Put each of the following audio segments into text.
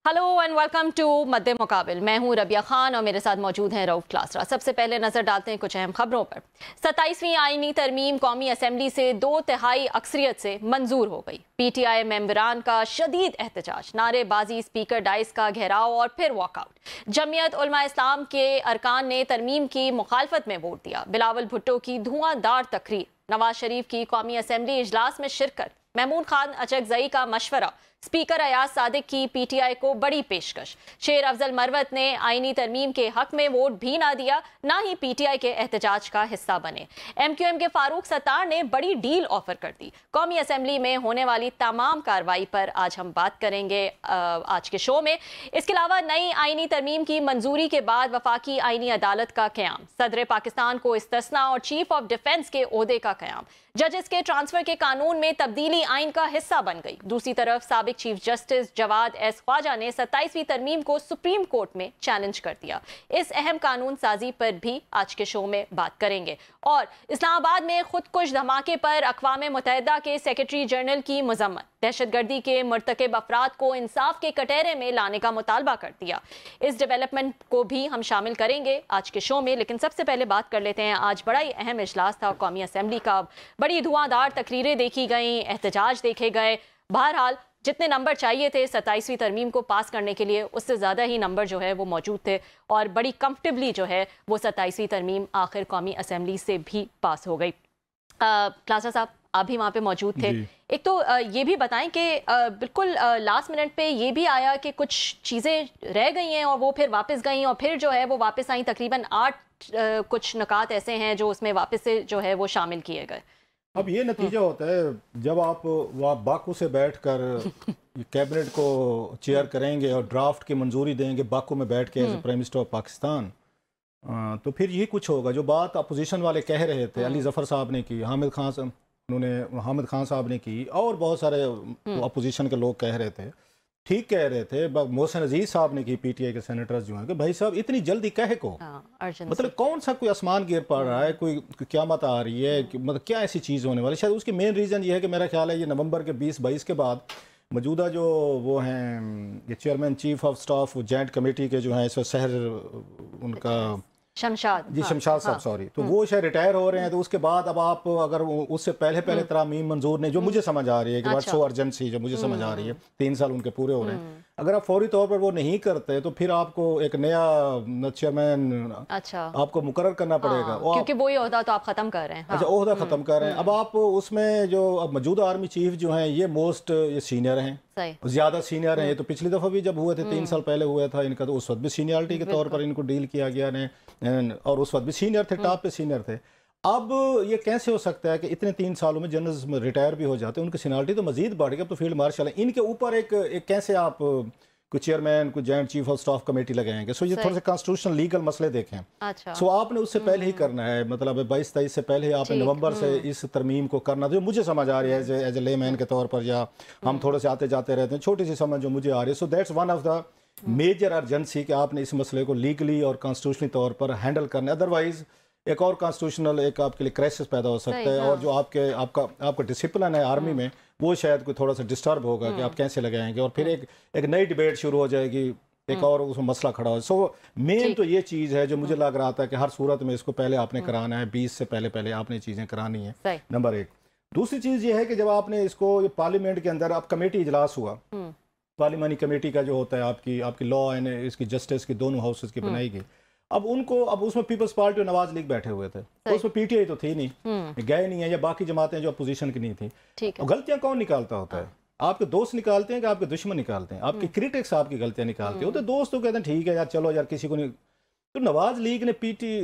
Hello and welcome to मद्दे मुकाबिल। मैं हूं रबिया खान और मेरे साथ मौजूद हैं रऊफ क्लासरा। सबसे पहले नजर डालते हैं कुछ अहम खबरों पर। 27वीं आईनी तरमीम कौमी असम्बली से 2/3 अक्सरियत से मंजूर हो गई। PTI मेंबरान का शदीद एहतजाज, नारेबाजी, स्पीकर डाइस का घेराव और फिर वॉकआउट। जमीयत उलमा इस्लाम के अरकान ने तरमीम की मुखालफत में वोट दिया। बिलावल भुट्टो की धुआंधार तकरीर, नवाज शरीफ की कौमी असम्बली इजलास में शिरकत, महमूद खान अचकजई का मशवरा, स्पीकर अयाज सादिक की PTI को बड़ी पेशकश। शेर अफजल मरवत ने आईनी तरमीम के हक में वोट भी ना दिया, ना ही PTI के एहतजाज का हिस्सा बने। MQM के फारूक सत्तार ने बड़ी डील ऑफर कर दी। कौमी असम्बली में होने वाली तमाम कार्रवाई पर आज हम बात करेंगे आज के शो में। इसके अलावा नई आईनी तरमीम की मंजूरी के बाद वफाकी आईनी अदालत का क़याम, सदर पाकिस्तान को इस्तिस्ना और चीफ ऑफ डिफेंस के ओहदे का क़याम, जजेस के ट्रांसफर के कानून में तब्दीली आइन का हिस्सा बन गई। दूसरी तरफ साबिक chief justice Jawad S Khawaja ने 27वीं तरमीम को सुप्रीम कोर्ट में चैलेंज कर दिया। इस अहम कानून साजी पर भी आज के शो में बात करेंगे। और इस्लामाबाद में खुदकुश धमाके पर अक़वाम मुत्तहिदा के सेक्रेटरी जनरल की मजम्मत, दहशतगर्दी के मुर्तकिब अफराद को इंसाफ के कटहरे में लाने का मुतालबा कर दिया। इस डेवलपमेंट को भी हम शामिल करेंगे आज के शो में। लेकिन सबसे पहले बात कर लेते हैं, आज बड़ा ही अहम इजलास था कौमी असम्बली का। बड़ी धुआंधार तकरीरें देखी गई, एहतजाज देखे गए। बहरहाल जितने नंबर चाहिए थे 27वीं तरमीम को पास करने के लिए, उससे ज़्यादा ही नंबर जो है वो मौजूद थे और बड़ी कंफर्टेबली जो है वो 27वीं तरमीम आखिर कौमी असम्बली से भी पास हो गई। क्लासा साहब, आप भी वहाँ पे मौजूद थे। एक तो ये भी बताएं कि बिल्कुल लास्ट मिनट पे ये भी आया कि कुछ चीज़ें रह गई हैं और वो फिर वापस गई और फिर जो है वो वापस आई। तकरीबन 8 कुछ नुकात ऐसे हैं जो उसमें वापस से जो है वो शामिल किए गए। अब ये नतीजा होता है जब आप बाकू से बैठकर कैबिनेट को चेयर करेंगे और ड्राफ्ट की मंजूरी देंगे बाकू में बैठ के as prime minister of Pakistan, तो फिर यही कुछ होगा। जो बात अपोजिशन वाले कह रहे थे, अली जफ़र साहब ने की, हामिद खान साहब ने की और बहुत सारे अपोजिशन के लोग कह रहे थे, ठीक कह रहे थे। मोहसिन अजीज साहब ने की, PTI के सेनेटर्स जो हैं, कि भाई साहब इतनी जल्दी कहे को, मतलब कौन सा कोई आसमान गिर पड़ रहा है, कोई क़यामत आ रही है, मतलब क्या ऐसी चीज़ होने वाली। शायद उसकी मेन रीज़न ये है कि मेरा ख्याल है ये नवंबर के 20-22 के बाद मौजूदा जो वो हैं ये chairman chief of staff joint committee के जो हैं इस शहर उनका शमशाद शमशाद साहब, सॉरी, तो वो शायद रिटायर हो रहे हैं। तो उसके बाद अब आप अगर उससे पहले तरमीम मंजूर नहीं, जो मुझे समझ आ रही है कि व्हाट्स सो अर्जेंसी, जो मुझे समझ आ रही है, 3 साल उनके पूरे हो रहे हैं, अगर आप फौरी तौर पर वो नहीं करते तो फिर आपको एक नया चेयरमैन आपको मुकर्रर करना पड़ेगा, क्योंकि वही ओहदा तो आप खत्म कर रहे हैं। अच्छा, ओहदा खत्म कर रहे हैं। अब आप उसमें जो अब मौजूदा आर्मी चीफ जो हैं ये ये सीनियर हैं, ज्यादा सीनियर हैं। ये तो पिछली दफा भी जब हुए थे 3 साल पहले हुआ था इनका, तो उस वक्त भी सीनियरिटी के तौर पर इनको डील किया गया ने, और उस वक्त भी सीनियर थे, टॉप पे सीनियर थे। अब ये कैसे हो सकता है कि इतने 3 सालों में जनरल्स रिटायर भी हो जाते हैं, उनकी सीनियरिटी तो मजीद बढ़ गई, अब तो फील्ड मार्शल है। इनके ऊपर एक कैसे आप कोई चेयरमैन, कोई joint chief of staff committee लगाएंगे। सो ये थोड़े से कॉन्स्टिट्यूशनल लीगल मसले देखें। अच्छा। सो आपने उससे पहले ही करना है, मतलब 22-23 से पहले ही आपने नवंबर से इस तरमीम को करना, जो मुझे समझ आ रही है एज ए लेमैन के तौर पर, या हम थोड़े से आते जाते रहते हैं, छोटी सी समझ जो मुझे आ रही है। So that's one of the major urgency कि आपने इस मसले को लीगली और कॉन्स्टिट्यूशनली तौर पर हैंडल करना है। अदरवाइज एक और कॉन्स्टिट्यूशनल एक आपके लिए क्राइसिस पैदा हो सकता है, और जो आपका डिसिप्लिन है आर्मी में वो शायद कोई थोड़ा सा डिस्टर्ब होगा कि आप कैसे लगाएंगे, और फिर एक नई डिबेट शुरू हो जाएगी, एक और उसमें मसला खड़ा हो। सो मेन तो ये चीज़ है जो मुझे लग रहा था कि हर सूरत में इसको पहले आपने कराना है, 20 से पहले आपने चीज़ें करानी है, नंबर 1। दूसरी चीज़ ये है कि जब आपने इसको पार्लियामेंट के अंदर अब कमेटी इजलास हुआ, पार्लियामानी कमेटी का जो होता है आपकी लॉ एंड इसकी जस्टिस की दोनों हाउसेस की बनाई गई। अब उसमें पीपल्स पार्टी और नवाज लीग बैठे हुए थे, तो उसमें PTI तो थी नहीं, गए नहीं है, या बाकी जमातें जो अपोजिशन की नहीं थी। और गलतियां कौन निकालता होता है? आपके दोस्त निकालते हैं कि आपके दुश्मन निकालते हैं? आपके क्रिटिक्स आपकी गलतियां निकालते हो, तो दोस्त तो कहते हैं ठीक है यार, चलो यार किसी को नहीं। तो नवाज लीग ने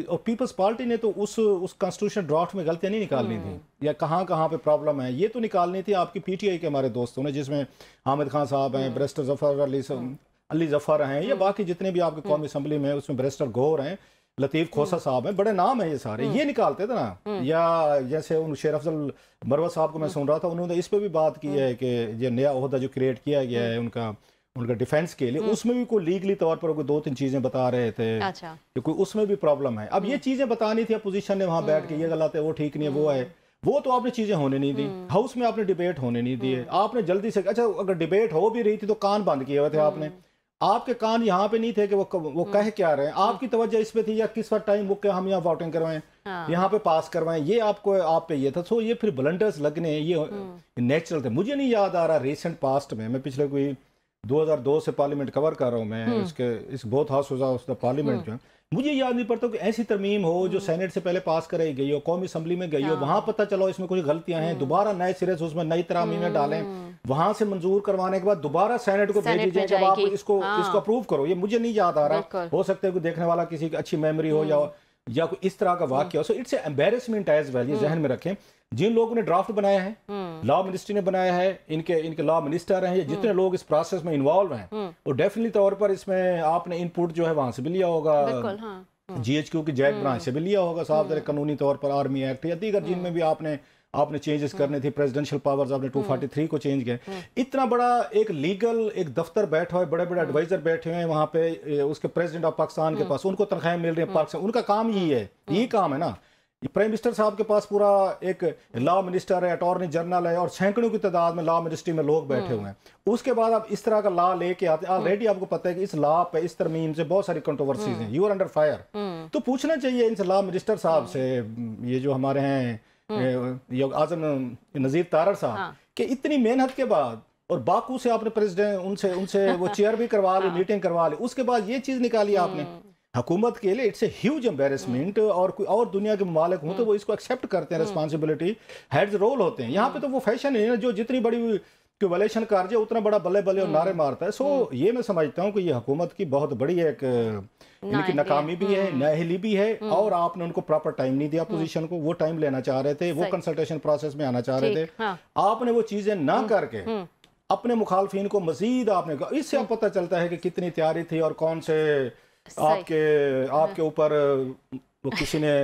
और पीपल्स पार्टी ने तो उस कॉन्स्टिट्यूशन ड्राफ्ट में गलतियां नहीं निकालनी थी, या कहाँ पे प्रॉब्लम है ये तो निकालनी थी आपकी PTI के हमारे दोस्तों ने, जिसमें हामिद खान साहब हैं, बैरिस्टर अली जफर हैं, या बाकी जितने भी आपके कौमी असम्बली में, उसमें बैरिस्टर गौर हैं, लतीफ़ खोसा साहब हैं, बड़े नाम है ये सारे, ये निकालते थे ना। या जैसे उन शेर अफजल मरवत साहब को मैं सुन रहा था, उन्होंने इस पर भी बात की है कि ये नया ओहदा जो क्रिएट किया गया है उनका डिफेंस के लिए, उसमें भी कोई लीगली तौर पर कोई 2-3 चीजें बता रहे थे कि कोई उसमें भी प्रॉब्लम है। अब ये चीजें बतानी थी अपोजिशन ने वहां बैठ के, ये गलत है, वो ठीक नहीं है, वो है, वो तो आपने चीजें होने नहीं दी, हाउस में आपने डिबेट होने नहीं दिए, आपने जल्दी से, अच्छा अगर डिबेट हो भी रही थी तो कान बंद किए हुए थे आपने, آپ کے کان یہاں پہ نہیں تھے کہ وہ کہہ کیا رہے ہیں، آپ کی توجہ اس پہ تھی یا کس وقت ٹائم بک کے ہم یہاں ووٹنگ کروائیں، یہاں پہ پاس کروائیں، یہ آپ پہ یہ تھا. سو یہ پھر بلنڈرز لگنے یہ نیچرل تھے. مجھے نہیں یاد آ رہا ریسنٹ پاسٹ میں پچھلے کوئی 2002 سے پارلیمنٹ کور کر رہا ہوں میں، اس بوتھ ہاؤس آف پارلیمنٹ جو ہے، مجھے یاد نہیں پڑتا کہ ایسی ترمیم ہو جو سینٹ سے پہلے پاس کرائی گئی ہو، قومی اسمبلی میں گئی ہو، وہاں پتہ چلو اس میں کچھ غلطیاں ہیں، دوبارہ نئے سرے سے اس میں نئی ترامیم ڈالیں، وہاں سے منظور کروانے کے بعد دوبارہ سینٹ کو بھیجی جائے جب آپ اس کو اپروو کرو. یہ مجھے نہیں یاد آ رہا، ہو سکتا ہے کوئی دیکھنے والا کسی کی اچھی میموری ہو یا کوئی اس طرح کا واقعہ ہو. So it's a embarrassment as well. یہ ذہن میں رکھیں جن لوگوں نے ڈرافٹ بنایا ہے، لا منسٹری نے بنایا ہے، ان کے لا منسٹر ہیں، جتنے لوگ اس پروسیس میں انوالو ہیں، وہ ڈیفینیٹلی طور پر اس میں آپ نے ان پٹ جو ہے وہاں سے بھی لیا ہوگا، جی ایچ کیو کی جیک برانچ سے بھی لیا ہوگا صاحب، قانونی طور پر آرمی ایکٹ یا دیگر جن میں بھی آپ نے چینجز کرنے تھی، پریزیڈنشل پاورز آپ نے 243 کو چینج کیا. اتنا بڑا ایک لیگل ایک دفتر بیٹھا ہوئے، بڑے بڑے ایڈوائزر بیٹھے ہوئے ہیں وہاں پہ، اس کے پریزیڈنٹ آف پاکستان کے پاس، ان کو تنخواہیں مل رہی ہیں پاکستان، ان کا کام یہی ہے، یہی کام ہے نا. پرائم منسٹر صاحب کے پاس پورا ایک لا منسٹر ہے، اٹارنی جنرل ہے، اور سینکڑوں کی تعداد میں لا منسٹری میں لوگ بیٹھے ہوئے ہیں. اس کے بعد آپ اس طرح کا لا لے کے آتے ہیں، آلریڈی آپ کو پتہ ہے کہ اس لا پہ اس ترمیم سے بہت ساری کنٹروورسیز ہیں، یو آر انڈر فائر. تو پوچھنا چاہیے ان سے لا منسٹر صاحب سے، یہ جو ہمارے ہیں اعظم نذیر تارڑ صاحب، کہ اتنی محنت کے بعد، اور باکو سے آپ نے پریزیڈنٹ ان سے وہ چیئر بھی کروا لی، میٹنگ کروا لی، اس کے بعد یہ چیز نکالی آپ نے حکومت کے لیے. It's a huge embarrassment. اور کوئی اور دنیا کے ممالک ہوں تو وہ اس کو ایکسیپٹ کرتے ہیں، ریسپانسبلٹی ہیڈز رول ہوتے ہیں. یہاں پہ تو وہ فیشن ہے جو جتنی بڑی ویلیشن کر جائے اتنا بڑا بلے بلے اور نعرے مارتا ہے. سو یہ میں سمجھتا ہوں کہ یہ حکومت کی بہت بڑی ایک ان کی ناکامی بھی ہے، نااہلی بھی ہے، اور آپ نے ان کو پراپر ٹائم نہیں دیا پوزیشن کو. وہ ٹائم لینا چاہ رہے تھے، وہ کنسلٹیشن پروسیس میں آنا چاہ رہے تھے، آپ نے وہ چیزیں نہ کر کے اپنے مخالفین کو مزید آپ نے کہا. اس سے اب پتہ چلتا ہے کہ کتنی تیاری تھی، اور کون سے آپ کے اوپر وہ کسی نے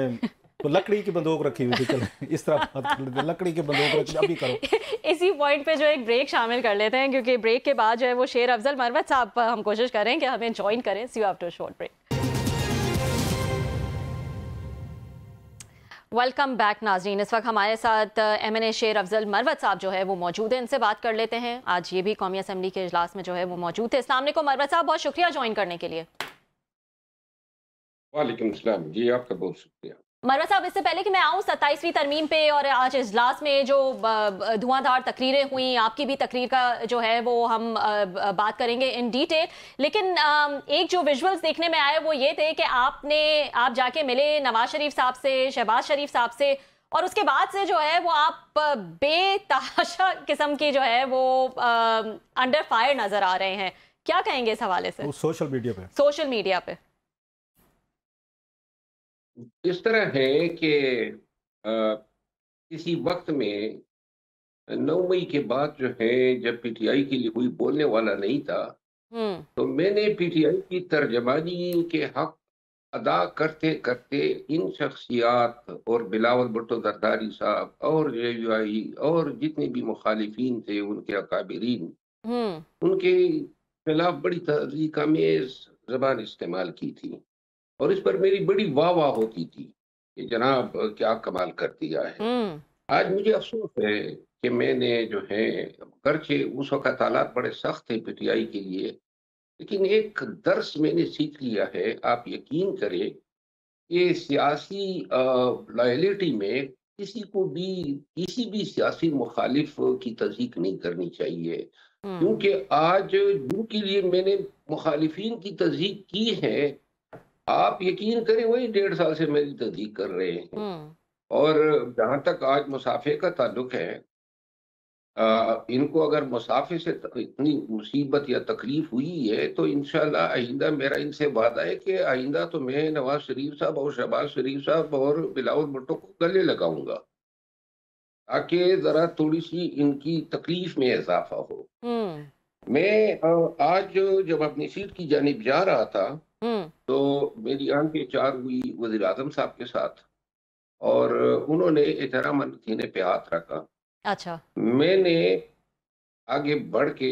لکڑی کی بندوق رکھی ہوئی تھی. چلیں اس طرح بات کر لیتے ہیں، لکڑی کی بندوق رکھی ابھی کرو. اسی پوائنٹ پہ جو ایک بریک شامل کر لیتے ہیں، کیونکہ بریک کے بعد جو ہے وہ شیر افضل مروت صاحب ہم کوشش کریں کہ ہمیں جوائن کریں. See you after short break. Welcome back ناظرین. اس وقت ہمارے ساتھ ایم این اے شیر افضل مروت صاحب جو ہے وہ موجود ہیں، ان سے بات کر لیتے ہیں. آج یہ بھی قومی اسمبلی کے اجلاس میں جو ہے وہ موجود تھے. السلام علیکم مروت صاحب، بہت شکریہ جوائن کرنے کے لیے. وعلیکم السلام. جی آپ کا بہت شکریہ. مروت صاحب، اس سے پہلے کہ میں آؤں 27ویں ترمیم پہ اور آج اجلاس میں جو دھواں دھار تقریریں ہوئیں، آپ کی بھی تقریر کا جو ہے وہ ہم بات کریں گے ان ڈیٹیل. لیکن ایک جو ویژولز دیکھنے میں آئے وہ یہ تھے کہ آپ جا کے ملے نواز شریف صاحب سے، شہباز شریف صاحب سے، اور اس کے بعد سے جو ہے وہ آپ بے تحاشا قسم کی جو ہے وہ انڈر فائر نظر آ رہے ہیں. کیا کہیں گے اس حوالے سے؟ سوشل میڈیا پہ اس طرح ہے کہ کسی وقت میں 9 مئی کے بعد جو ہے جب پی ٹی آئی کے لیے کوئی بولنے والا نہیں تھا، تو میں نے پی ٹی آئی کی ترجمانی کے حق ادا کرتے کرتے ان شخصیات اور بلاول بھٹو زرداری صاحب اور جے یو آئی اور جتنے بھی مخالفین تھے، ان کے اکابرین، ان کے خلاف بڑی تحریک آمیز زبان استعمال کی تھی، اور اس پر میری بڑی واہ واہ ہوتی تھی کہ جناب کیا کمال کر دیا ہے. آج مجھے افسوس ہے کہ میں نے جو ہے، گرچہ اس وقت حالات بڑے سخت تھے پی ٹی آئی کے لیے، لیکن ایک درس میں نے سیکھ لیا ہے. آپ یقین کریں کہ سیاسی لائلٹی میں کسی بھی سیاسی مخالف کی تصدیق نہیں کرنی چاہیے، کیونکہ آج جن کے لیے میں نے مخالفین کی تصدیق کی ہے، آپ یقین کریں وہی 1.5 سال سے میری تصدیق کر رہے ہیں. اور جہاں تک آج مسافے کا تعلق ہے، ان کو اگر مسافے سے اتنی مصیبت یا تکلیف ہوئی ہے تو انشاءاللہ آئندہ میرا ان سے وعدہ ہے کہ آئندہ تو میں نواز شریف صاحب اور شہباز شریف صاحب اور بلاول بھٹو کو گلے لگاؤں گا، تاکہ ذرا تھوڑی سی ان کی تکلیف میں اضافہ ہو. میں آج جب اپنی سیٹ کی جانب جا رہا تھا تو میری آنکھیں چار ہوئی وزیر اعظم صاحب کے ساتھ، اور انہوں نے احترام سینے پہ ہاتھ رکھا. اچھا. میں نے آگے بڑھ کے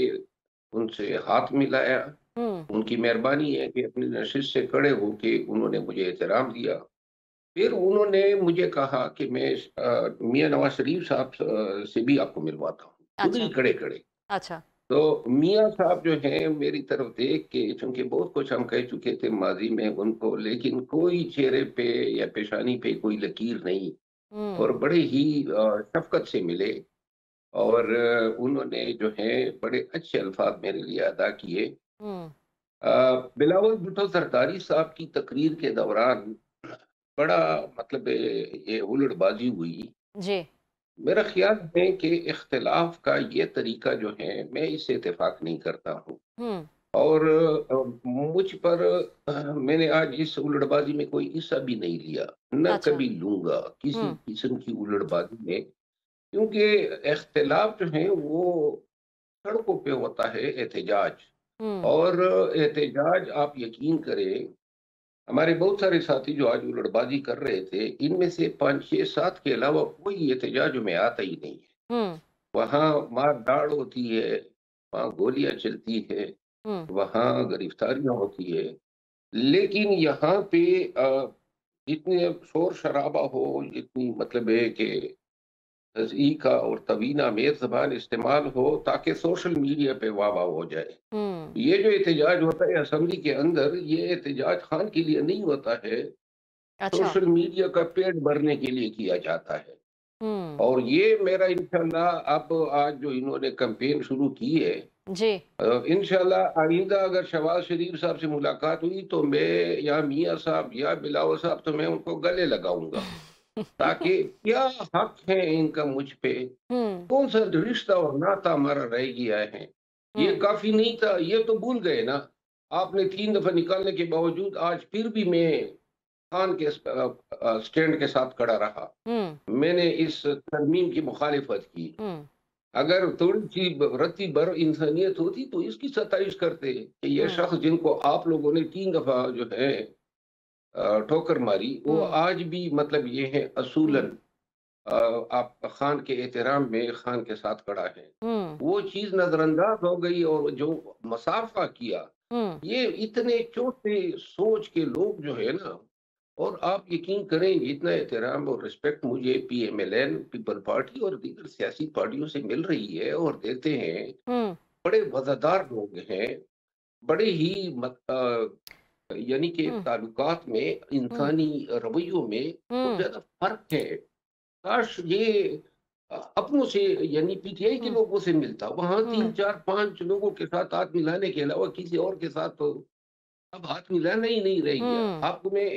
ان سے ہاتھ ملایا. ان کی مہربانی ہے کہ اپنی نشست سے کھڑے ہو کے انہوں نے مجھے احترام دیا. پھر انہوں نے مجھے کہا کہ میں میاں نواز شریف صاحب سے بھی آپ کو ملواتا ہوں، خود ہی کھڑے کھڑے. اچھا. تو میاں صاحب جو ہیں میری طرف دیکھ کے، چونکہ بہت کچھ ہم کہہ چکے تھے ماضی میں ان کو، لیکن کوئی چہرے پہ یا پیشانی پہ کوئی لکیر نہیں، اور بڑے ہی شفقت سے ملے، اور انہوں نے جو ہے بڑے اچھے الفاظ میرے لیے ادا کیے۔ بلاول بھٹو زرداری صاحب کی تقریر کے دوران بڑا مطلب یہ الڑ بازی ہوئی۔ جی میرا خیال ہے کہ اختلاف کا یہ طریقہ جو ہے، میں اس سے اتفاق نہیں کرتا ہوں، اور مجھ پر میں نے آج اس الڑ بازی میں کوئی حصہ بھی نہیں لیا، نہ اچھا کبھی لوں گا کسی قسم کی الڑ بازی میں، کیونکہ اختلاف جو ہے وہ سڑکوں پہ ہوتا ہے احتجاج، اور احتجاج آپ یقین کریں، ہمارے بہت سارے ساتھی جو آج الڑ بازی کر رہے تھے، ان میں سے 5 6 7 کے علاوہ کوئی احتجاج میں آتا ہی نہیں ہے۔ وہاں مار داڑ ہوتی ہے، وہاں گولیاں چلتی ہے، وہاں گرفتاریاں ہوتی ہے، لیکن یہاں پہ جتنے شور شرابہ ہو، جتنی مطلب ہے کہ تزئیق کا اور توہین آمیز زبان استعمال ہو تاکہ سوشل میڈیا پہ واہ واہ ہو جائے۔ یہ جو احتجاج ہوتا ہے اسمبلی کے اندر، یہ احتجاج خان کے لیے نہیں ہوتا ہے، اچھا سوشل میڈیا کا پیٹ بھرنے کے لیے کیا جاتا ہے۔ اور یہ میرا انشاءاللہ اب آج جو انہوں نے کمپین شروع کی ہے، جی انشاءاللہ آئندہ اگر شہباز شریف صاحب سے ملاقات ہوئی تو میں یا میاں صاحب یا بلاول صاحب تو میں ان کو گلے لگاؤں گا، تاکہ کیا حق ہے ان کا مجھ پہ، کون سا رشتہ اور ناتا ہمارا رہ گیا ہے۔ یہ کافی نہیں تھا، یہ تو بھول گئے نا، آپ نے 3 دفعہ نکالنے کے باوجود آج پھر بھی میں خان کے سٹینڈ کے ساتھ کھڑا رہا، میں نے اس ترمیم کی مخالفت کی۔ اگر تھوڑی سی رتی بر انسانیت ہوتی تو اس کی ستائش کرتے کہ یہ شخص جن کو آپ لوگوں نے 3 دفعہ جو ہے ٹھوکر ماری، وہ آج بھی مطلب یہ ہے اصولاً آپ خان کے احترام میں خان کے ساتھ کھڑا ہے۔ وہ چیز نظر انداز ہو گئی، اور جو مسافہ کیا، یہ اتنے چھوٹے سوچ کے لوگ جو ہے نا، اور آپ یقین کریں اتنا احترام اور رسپیکٹ مجھے P M L N, People Party اور دیگر سیاسی پارٹیوں سے مل رہی ہے اور دیتے ہیں، بڑے وفادار لوگ ہیں، بڑے ہی یعنی کہ تعلقات میں، انسانی رویوں میں بہت زیادہ فرق ہے۔ کاش یہ اپنوں سے یعنی پی ٹی آئی کے لوگوں سے ملتا، وہاں 3 4 5 لوگوں کے ساتھ ہاتھ ملانے کے علاوہ کسی اور کے ساتھ تو اب ہاتھ ملانا ہی نہیں رہ گیا۔ آپ کو میں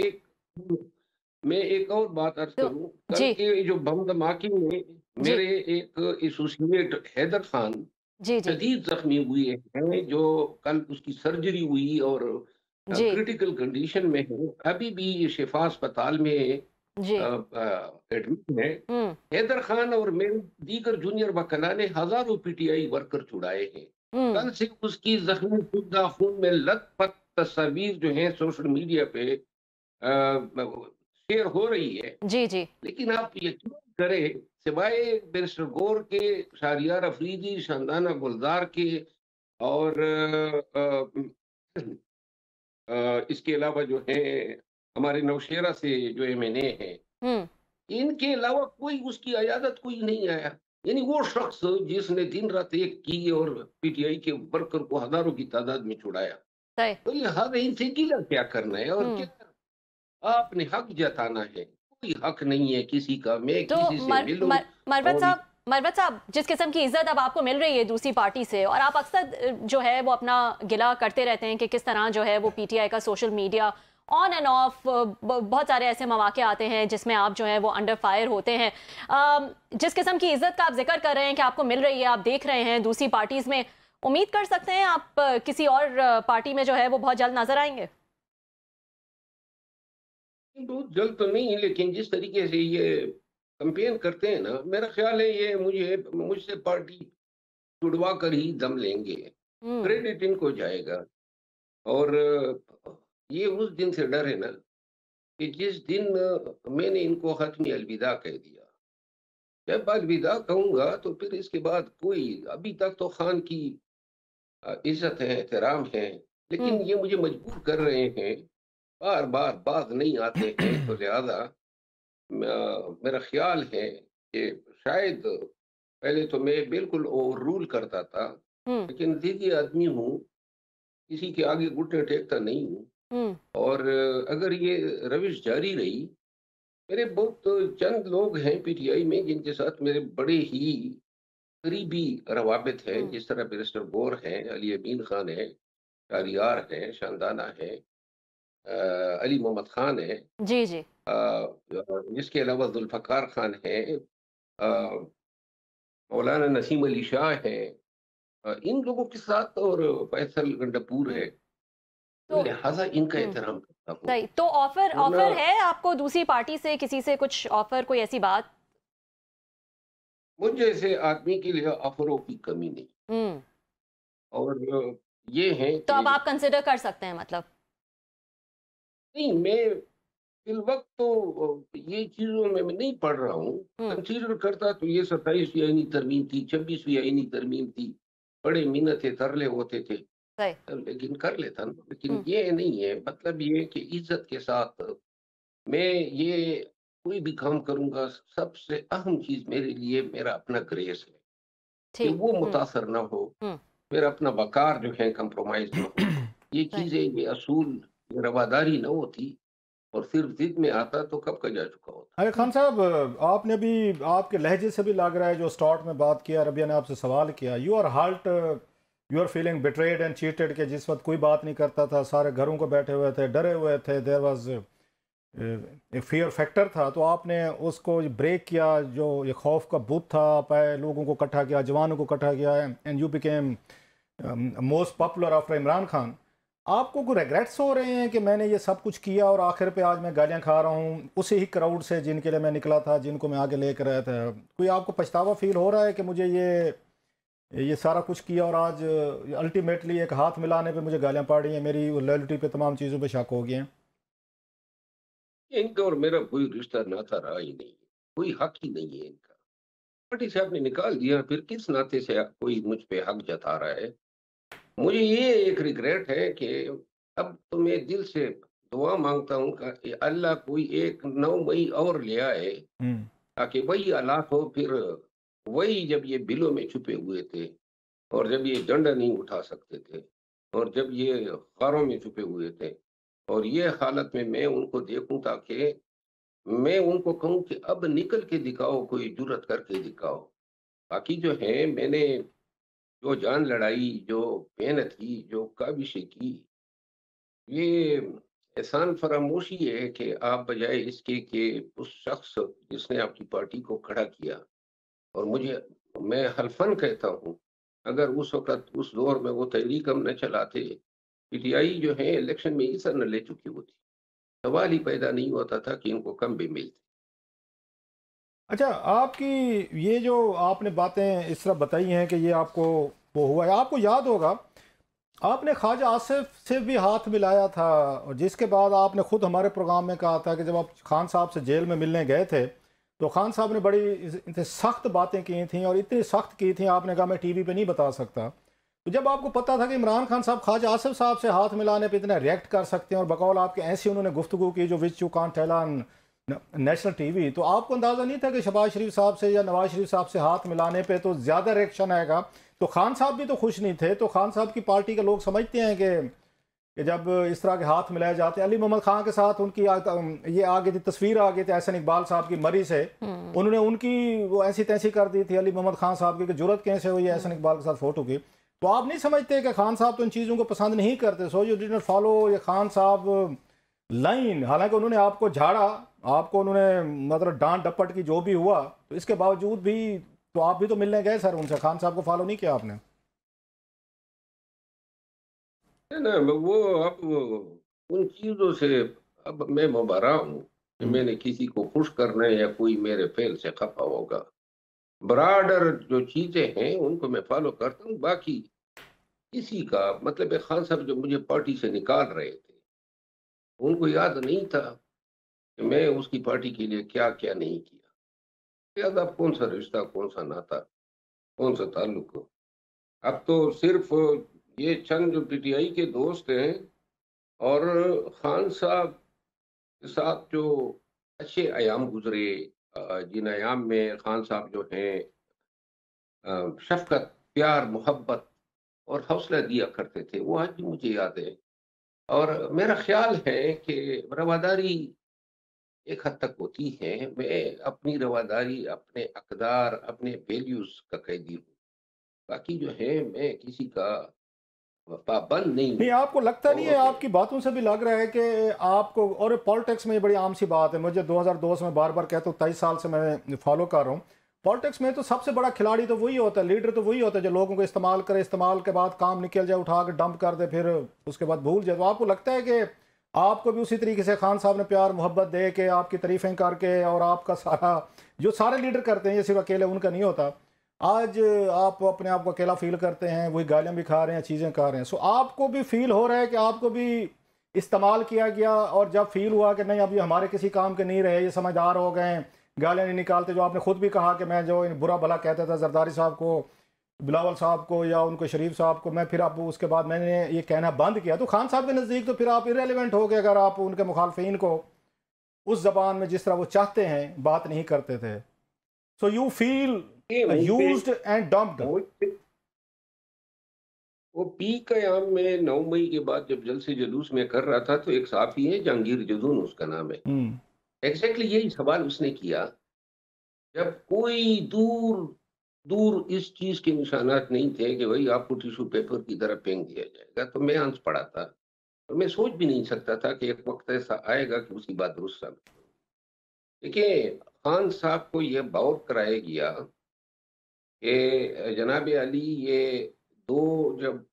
ایک اور بات عرض تو کروں، کل جی کے جو بم دھماکے میں جی میرے ایک ایسوسیٹ حیدر خان جی جی شدید زخمی ہوئے ہیں، جو کل اس کی سرجری ہوئی اور جی کریٹیکل کنڈیشن میں ہے، ابھی بھی شفا اسپتال میں جی ایڈمٹ ہے۔ حیدر خان اور میرے دیگر جونیئر وکلا نے ہزاروں پی ٹی آئی ورکر چھڑائے ہیں، کل سے اس کی زخمی شدہ خون میں لت پت تصاویر جو ہیں سوشل میڈیا پہ شیئر ہو رہی ہے، جی جی لیکن آپ یقین کریں سوائے بیرسٹر گور کے، شہریار افریدی، شاندانہ گلزار کے، اور اس کے علاوہ جو ہے ہمارے نوشیرہ سے جو ایم این اے ہیں، ان کے علاوہ کوئی اس کی عیادت کوئی نہیں آیا۔ یعنی وہ شخص جس نے دن رات ایک کی اور پی ٹی آئی کے ورکر کو ہزاروں کی تعداد میں چھڑایا، صحیح تو لہٰذا ان سے گیلا کیا کرنا ہے، اور کیا آپ نے حق جتانا ہے؟ کوئی حق نہیں ہے کسی کا، میں تو کسی سے ملوں مروت اور صاحب، مروت صاحب، جس قسم کی عزت اب آپ کو مل رہی ہے دوسری پارٹی سے، اور آپ اکثر جو ہے وہ اپنا گلا کرتے رہتے ہیں کہ کس طرح جو ہے وہ پی ٹی آئی کا social media on and of بہت سارے ایسے مواقع آتے ہیں جس میں آپ جو ہے وہ انڈر فائر ہوتے ہیں، جس قسم کی عزت کا آپ ذکر کر رہے ہیں کہ آپ کو مل رہی ہے، آپ دیکھ رہے ہیں دوسری پارٹیز میں، امید کر سکتے ہیں آپ کسی اور پارٹی میں جو ہے وہ بہت جلد نظر آئیں گے؟ بہت جلد تو نہیں، لیکن جس طریقے سے یہ کمپین کرتے ہیں نا، میرا خیال ہے یہ مجھ سے پارٹی چھڑوا کر ہی دم لیں گے، کریڈٹ ان کو جائے گا۔ اور یہ اس دن سے ڈر ہے نا کہ جس دن میں نے ان کو حتمی الوداع کہہ دیا، جب الوداع کہوں گا تو پھر اس کے بعد کوئی، ابھی تک تو خان کی عزت ہے، احترام ہے، لیکن یہ مجھے مجبور کر رہے ہیں، بار بار باز نہیں آتے ہیں، تو لہذا میرا خیال ہے کہ شاید پہلے تو میں بالکل اوور رول کرتا تھا، لیکن دیدی آدمی ہوں، کسی کے آگے گھٹنے ٹیکتا نہیں ہوں، اور اگر یہ روش جاری رہی، میرے بہت چند لوگ ہیں پی ٹی آئی میں جن کے ساتھ میرے بڑے ہی قریبی روابط ہیں، جس طرح بیرسٹر گور ہیں، علی امین خان ہیں، شاریار ہیں، شاندانہ ہیں، علی محمد خان ہیں، جی جی جس کے علاوہ ذوالفقار خان ہیں، مولانا نسیم علی شاہ ہیں، ان لوگوں کے ساتھ، اور فیصل گنڈپور ہے، تو لہٰذا ان کا احترام کرتا ہوں، صحیح، تو آفر ورنہ ہے آپ کو دوسری پارٹی سے، کسی سے کچھ آفر، کوئی ایسی بات؟ مجھ جیسے آدمی کے لیے آفروں کی کمی نہیں، اور یہ ہے تو کہ اب آپ کنسیڈر کر سکتے ہیں مطلب؟ نہیں، میں فی الوقت تو یہ چیزوں میں نہیں پڑھ رہا ہوں، کنسیڈر کرتا تو یہ 27ویں آئینی ترمیم تھی، 26ویں آئینی ترمیم تھی، بڑے منتیں ترلے ہوتے تھے، صحیح لیکن کر لیتا نا، لیکن یہ نہیں ہے، مطلب یہ کہ عزت کے ساتھ میں یہ کوئی بھی کام کروں گا، سب سے اہم چیز میرے لیے میرا اپنا گریس ہے، کہ ٹھیک وہ متاثر نہ ہو، میرا اپنا وقار جو ہے کمپرومائز نہ ہو، یہ صحیح چیزیں، یہ اصول، یہ رواداری نہ ہوتی، اور صرف ضد میں آتا تو کب کا جا چکا ہوتا۔ ارے خان صاحب، آپ نے بھی، آپ کے لہجے سے بھی لگ رہا ہے، جو سٹارٹ میں بات کیا، ربیہ نے آپ سے سوال کیا، you are hurt, you are feeling betrayed and cheated, کہ جس وقت کوئی بات نہیں کرتا تھا، سارے گھروں کو بیٹھے ہوئے تھے، ڈرے ہوئے تھے، دیر واز فیئر فیکٹر تھا، تو آپ نے اس کو بریک کیا، جو یہ خوف کا بت تھا، پائے لوگوں کو اکٹھا کیا، جوانوں کو اکٹھا کیا، and you became most popular after Imran Khan. آپ کو کوئی ریگریٹس ہو رہے ہیں کہ میں نے یہ سب کچھ کیا اور آخر پہ آج میں گالیاں کھا رہا ہوں اسی ہی کراؤڈ سے جن کے لیے میں نکلا تھا، جن کو میں آگے لے کر آیا تھا؟ کوئی آپ کو پچھتاوا فیل ہو رہا ہے کہ مجھے یہ سارا کچھ کیا اور آج الٹیمیٹلی ایک ہاتھ ملانے پہ مجھے گالیاں پڑ رہی ہیں، میری لائلٹی پہ، تمام چیزوں پہ شک ہو گئے ہیں؟ ان کا اور میرا کوئی رشتہ ناتا رہا ہی نہیں ہے، کوئی حق ہی نہیں ہے ان کا، پارٹی سے آپ نے نکال دیا، پھر کس ناطے سے کوئی مجھ پہ حق جتا رہا ہے؟ مجھے یہ ایک ریگریٹ ہے کہ اب تو میں دل سے دعا مانگتا ہوں کہ اللہ کوئی ایک 9 مئی اور لے آئے، تاکہ وہی حالات ہو، پھر وہی جب یہ بلوں میں چھپے ہوئے تھے، اور جب یہ ڈنڈا نہیں اٹھا سکتے تھے، اور جب یہ غاروں میں چھپے ہوئے تھے، اور یہ حالت میں ان کو دیکھوں، تاکہ میں ان کو کہوں کہ اب نکل کے دکھاؤ، کوئی جرت کر کے دکھاؤ۔ باقی جو ہے، میں نے جو جان لڑائی، جو محنت کی، جو کاوشیں کی، یہ احسان فراموشی ہے کہ آپ بجائے اس کے کہ اس شخص جس نے آپ کی پارٹی کو کھڑا کیا، اور میں حلفاً کہتا ہوں، اگر اس وقت اس دور میں وہ تحریک ہم نہ چلاتے، پی ٹی آئی جو ہے الیکشن میں حصہ نہ لے چکی ہوتی، سوال ہی پیدا نہیں ہوتا تھا کہ ان کو کم بھی ملتے۔ اچھا، آپ کی یہ جو آپ نے باتیں اس طرح بتائی ہیں کہ یہ آپ کو وہ ہوا ہے، آپ کو یاد ہوگا آپ نے خواجہ آصف سے بھی ہاتھ ملایا تھا، اور جس کے بعد آپ نے خود ہمارے پروگرام میں کہا تھا کہ جب آپ خان صاحب سے جیل میں ملنے گئے تھے تو خان صاحب نے بڑی سخت باتیں کی تھیں، اور اتنی سخت کی تھیں، آپ نے کہا میں ٹی وی پہ نہیں بتا سکتا۔ تو جب آپ کو پتہ تھا کہ عمران خان صاحب خواجہ آصف صاحب سے ہاتھ ملانے پہ اتنا ریئیکٹ کر سکتے ہیں، اور بقول آپ کے ایسی انہوں نے گفتگو کی جو which you can't tell on national T V, تو آپ کو اندازہ نہیں تھا کہ شہباز شریف صاحب سے یا نواز شریف صاحب سے ہاتھ ملانے پہ تو زیادہ ریئیکشن آئے گا؟ تو خان صاحب بھی تو خوش نہیں تھے، تو خان صاحب کی پارٹی کے لوگ سمجھتے ہیں کہ جب اس طرح کے ہاتھ ملائے جاتے ہیں، علی محمد خان کے ساتھ ان کی یہ آگے تھی، تصویر آگے تھی احسن اقبال صاحب کی مری سے، انہوں نے ان کی وہ ایسی تیسی کر دی تھی علی محمد خان صاحب کی کہ جرت کیسے ہوئی احسن اقبال کے ساتھ فوٹو کی۔ تو آپ نہیں سمجھتے کہ خان صاحب تو ان چیزوں کو پسند نہیں کرتے؟ So you did not follow یہ خان صاحب لائن، حالانکہ انہوں نے آپ کو جھاڑا، آپ کو انہوں نے مطلب ڈانٹ ڈپٹ کی، جو بھی ہوا، تو اس کے باوجود بھی تو آپ بھی تو ملنے گئے سر ان سے، خان صاحب کو فالو نہیں کیا آپ نے؟ ہے نا، وہ اب ان چیزوں سے اب میں مبرا ہوں کہ میں نے کسی کو خوش کرنا ہے یا کوئی میرے فعل سے خفا ہوگا۔ براڈر جو چیزیں ہیں ان کو میں فالو کرتا ہوں، باقی کسی کا مطلب ہے، خان صاحب جو مجھے پارٹی سے نکال رہے تھے، ان کو یاد نہیں تھا کہ میں اس کی پارٹی کے لیے کیا کیا نہیں کیا، یاد اب کون سا رشتہ، کون سا ناتا، کون سا تعلق ہو۔ اب تو صرف یہ چند جو پی ٹی آئی کے دوست ہیں، اور خان صاحب کے ساتھ جو اچھے ایام گزرے، جن ایام میں خان صاحب جو ہیں شفقت، پیار، محبت اور حوصلہ دیا کرتے تھے، وہ آج بھی مجھے یاد ہے۔ اور میرا خیال ہے کہ رواداری ایک حد تک ہوتی ہے، میں اپنی رواداری، اپنے اقدار، اپنے ویلیوز کا قیدی ہوں، باقی جو ہے میں کسی کا پابند نہیں ہوں۔ نہیں، آپ کو لگتا نہیں ہے، اور آپ کی باتوں سے بھی لگ رہا ہے کہ آپ کو، اور پالیٹکس میں یہ بڑی عام سی بات ہے، مجھے 2002 سے میں بار بار کہتا ہوں، 23 سال سے میں فالو کر رہا ہوں، پالیٹکس میں تو سب سے بڑا کھلاڑی تو وہی ہوتا ہے، لیڈر تو وہی ہوتا ہے جو لوگوں کو استعمال کرے، استعمال کے بعد کام نکل جائے، اٹھا کے ڈمپ کر دے، پھر اس کے بعد بھول جائے۔ تو آپ کو لگتا ہے کہ آپ کو بھی اسی طریقے سے خان صاحب نے پیار محبت دے کے، آپ کی تعریفیں کر کے، اور آپ کا سارا جو سارے لیڈر کرتے ہیں، یہ صرف اکیلے ان کا نہیں ہوتا، آج آپ اپنے آپ کو اکیلا فیل کرتے ہیں، وہی گالیاں بھی کھا رہے ہیں، چیزیں کھا رہے ہیں، سو آپ کو بھی فیل ہو رہا ہے کہ آپ کو بھی استعمال کیا گیا، اور جب فیل ہوا کہ نہیں اب یہ ہمارے کسی کام کے نہیں رہے، یہ سمجھدار ہو گئے ہیں، گالیاں نہیں نکالتے، جو آپ نے خود بھی کہا کہ میں جو برا بھلا کہتا تھا زرداری صاحب کو، بلاول صاحب کو، یا ان کو شریف صاحب کو، میں پھر اب اس کے بعد میں نے یہ کہنا بند کیا، تو خان صاحب کے نزدیک تو پھر آپ irrelevant ہو گئے اگر آپ ان کے مخالفین کو اس زبان میں جس طرح وہ چاہتے ہیں بات نہیں کرتے تھے، so you feel used and dumped۔ وہ پی قیام میں 9 مئی کے بعد جب جلسے جلوس میں کر رہا تھا، تو ایک صحافی ہے جہانگیر جزون اس کا نام ہے، ایگزیکٹلی یہی سوال اس نے کیا، جب کوئی دور دور اس چیز کے نشانات نہیں تھے کہ بھائی آپ کو ٹیشو پیپر کی طرح پھینک دیا جائے گا، تو میں ہنس پڑا تھا، اور میں سوچ بھی نہیں سکتا تھا کہ ایک وقت ایسا آئے گا کہ اس کی بات درست ثابت ہو۔ دیکھیں، خان صاحب کو یہ باور کرایا گیا کہ جناب علی یہ